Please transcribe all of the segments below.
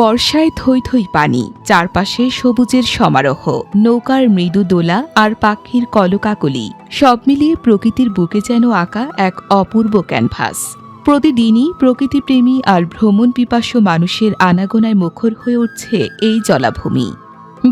বর্ষায় থই থই পানি, চারপাশে সবুজের সমারোহ, নৌকার মৃদু দোলা আর পাখির কলকাকলি, সব মিলিয়ে প্রকৃতির বুকে যেন আঁকা এক অপূর্ব ক্যানভাস। প্রতিদিনই প্রকৃতিপ্রেমী আর ভ্রমণ পিপাসু মানুষের আনাগোনায় মুখর হয়ে উঠছে এই জলাভূমি।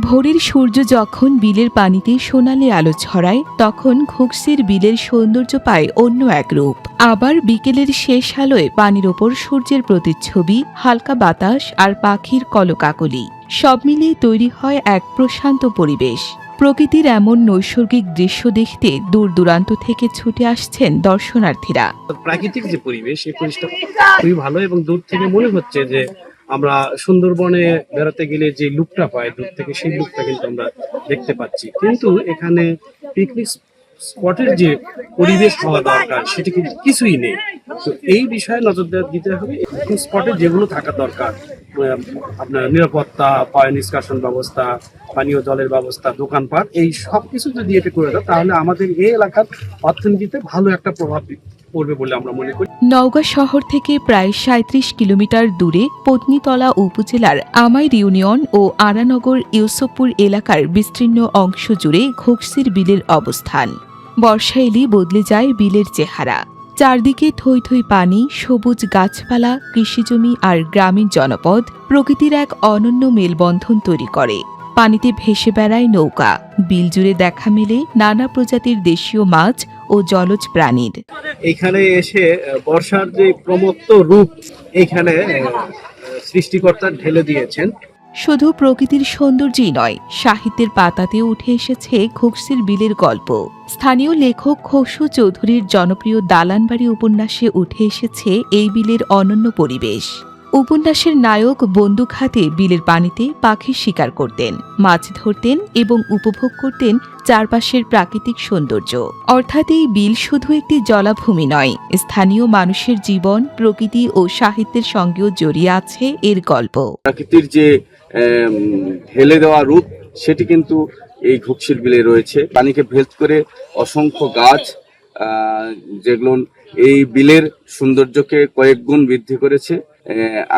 ভোরের সূর্য যখন বিলের পানিতে সোনালি আলো ছড়ায়, তখন ঘুগসির বিলের সৌন্দর্য পায় অন্য এক রূপ। আবার বিকেলের শেষ আলোয় পানির ওপর সূর্যের প্রতিচ্ছবি, হালকা বাতাস আর পাখির কলকাকলি, সব মিলিয়ে তৈরি হয় এক প্রশান্ত পরিবেশ। প্রকৃতির এমন নৈসর্গিক দৃশ্য দেখতে দূর দূরান্ত থেকে ছুটে আসছেন দর্শনার্থীরা। প্রাকৃতিক যে পরিবেশ, এই পরিবেশটা খুবই ভালো এবং দূর থেকে মনে হচ্ছে যে আমরা সুন্দরবনে বেড়াতে গেলে যে লুকটা পাই দূর থেকে, সেই লুকটা কিন্তু আমরা দেখতে পাচ্ছি। কিন্তু এখানে পিকনিক স্পটের যে পরিবেশ হওয়া দরকার সেটি কিন্তু কিছুই নেই। তো এই বিষয়ে নজর দিতে হবে। পিকনিক স্পটে যেগুলো থাকা দরকার, আপনার নিরাপত্তা, পয় নিষ্কাশন ব্যবস্থা, পানীয় জলের ব্যবস্থা, দোকানপাট, এই সব কিছু যদি এটা করে দেয় তাহলে আমাদের এই এলাকার অর্থনীতিতে ভালো একটা প্রভাব পড়বে বলে আমরা মনে করি। নওগাঁ শহর থেকে প্রায় ৩৭ কিলোমিটার দূরে পত্নীতলা উপজেলার আমাইর ইউনিয়ন ও আরানগর ইউসুফপুর এলাকার বিস্তীর্ণ অংশ জুড়ে ঘুগসির বিলের অবস্থান। বর্ষা এলেই বদলে যায় বিলের চেহারা। চারদিকে থই থই পানি, সবুজ গাছপালা, কৃষিজমি আর গ্রামীণ জনপদ প্রকৃতির এক অনন্য মেলবন্ধন তৈরি করে। পানিতে ভেসে বেড়ায় নৌকা, বিল জুড়ে দেখা মেলে নানা প্রজাতির দেশীয় মাছ ও জলজ প্রাণীর। এখানে এসে বর্ষার যে প্রমত্ত রূপ এখানে সৃষ্টিকর্তা ঢেলে দিয়েছেন। শুধু প্রকৃতির সৌন্দর্যই নয়, সাহিত্যের পাতাতেও উঠে এসেছে ঘুগসির বিলের গল্প। স্থানীয় লেখক খসু চৌধুরীর জনপ্রিয় দালানবাড়ি উপন্যাসে উঠে এসেছে এই বিলের অনন্য পরিবেশ। উপন্যাসের নায়ক বন্দুক হাতে বিলের পানিতে পাখি শিকার করতেন, মাছ ধরতেন এবং উপভোগ করতেন চারপাশের প্রাকৃতিক সৌন্দর্য। অর্থাৎ এই বিল শুধু একটি জলাভূমি নয়, স্থানীয় মানুষের জীবন, প্রকৃতি ও সাহিত্যের সঙ্গেও জড়িয়ে আছে এর গল্প। প্রাকৃতির যে ঢেলে দেওয়া রূপ সেটি কিন্তু এই ঘুগসির বিলে রয়েছে। পানিকে ভেদ করে অসংখ্য গাছ, যেগুলো এই বিলের সৌন্দর্যকে কয়েক গুণ বৃদ্ধি করেছে।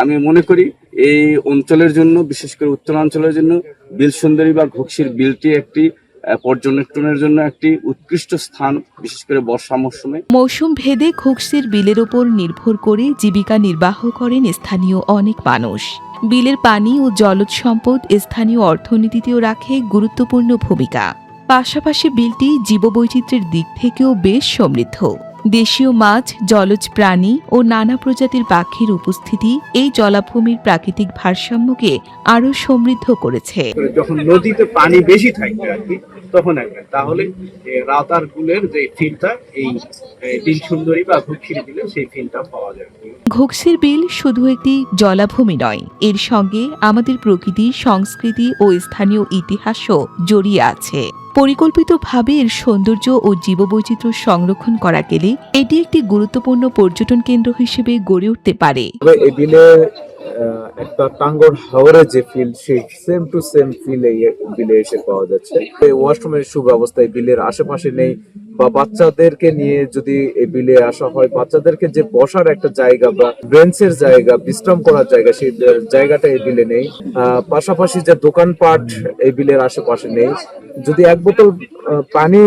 আমি মনে করি এই অঞ্চলের জন্য, বিশেষ করে উত্তরাঞ্চলের জন্য বিল সুন্দরী বা ঘুগসির বিলটি একটি পর্যটনের জন্য একটি উৎকৃষ্ট স্থান, বিশেষ করে বর্ষা মৌসুমে। মৌসুম ভেদে ঘুগসির বিলের ওপর নির্ভর করে জীবিকা নির্বাহ করেন স্থানীয় অনেক মানুষ। বিলের পানি ও জলজ সম্পদ স্থানীয় অর্থনীতিতেও রাখে গুরুত্বপূর্ণ ভূমিকা। পাশাপাশি বিলটি জীববৈচিত্র্যের দিক থেকেও বেশ সমৃদ্ধ। দেশীয় মাছ, জলজ প্রাণী ও নানা প্রজাতির পাখির উপস্থিতি এই জলাভূমির প্রাকৃতিক ভারসাম্যকে আরও সমৃদ্ধ করেছে। যখন নদীতে পানি বেশি থাকবে আর কি, তখন তাহলে রাতারগুলের যে ফিলটা, এই বিল সুন্দরী বা ঘুগসির বিলে সেই ফিলটা পাওয়া যাবে। ঘুগসির বিল শুধু একটি জলাভূমি নয়, এর সঙ্গে আমাদের প্রকৃতি, সংস্কৃতি ও স্থানীয় ইতিহাসও জড়িয়ে আছে। পরিকল্পিতভাবে এর সৌন্দর্য ও জীববৈচিত্র্য সংরক্ষণ করা গেলে এটি একটি গুরুত্বপূর্ণ পর্যটন কেন্দ্র হিসেবে গড়ে উঠতে পারে। এই বিলে একটা টাঙ্গর হাওরে যে ফিল, সেই সেম টু সেম ফিল এই বিলে এসে পাওয়া যাচ্ছে। এই ওয়াশরুমের সুব্যবস্থা এই বিলের আশেপাশে নেই, বা বাচ্চাদেরকে নিয়ে যদি এই বিলে আসা হয়, বাচ্চাদেরকে যে বসার একটা জায়গা বা বেঞ্চের জায়গা, বিশ্রাম করার জায়গা, সেই জায়গাটা এই বিলে নেই। পাশাপাশি যে দোকানপাট এই বিলের আশেপাশে নেই। যদি এক বোতল পানি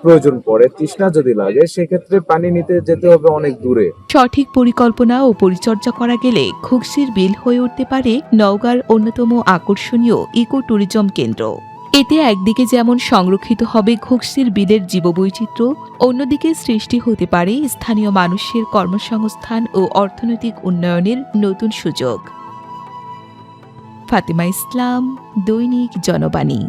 প্রয়োজন পড়ে, তৃষ্ণা যদি লাগে, সেক্ষেত্রে পানি নিতে যেতে হবে অনেক দূরে। সঠিক পরিকল্পনা ও পরিচর্যা করা গেলে ঘুগসির বিল হয়ে উঠতে পারে নওগাঁর অন্যতম আকর্ষণীয় ইকো ট্যুরিজম কেন্দ্র। এতে একদিকে যেমন সংরক্ষিত হবে ঘুগসির বিলের জীববৈচিত্র্য, অন্যদিকে সৃষ্টি হতে পারে স্থানীয় মানুষের কর্মসংস্থান ও অর্থনৈতিক উন্নয়নের নতুন সুযোগ। ফাতেমা ইসলাম, দৈনিক জনবাণী।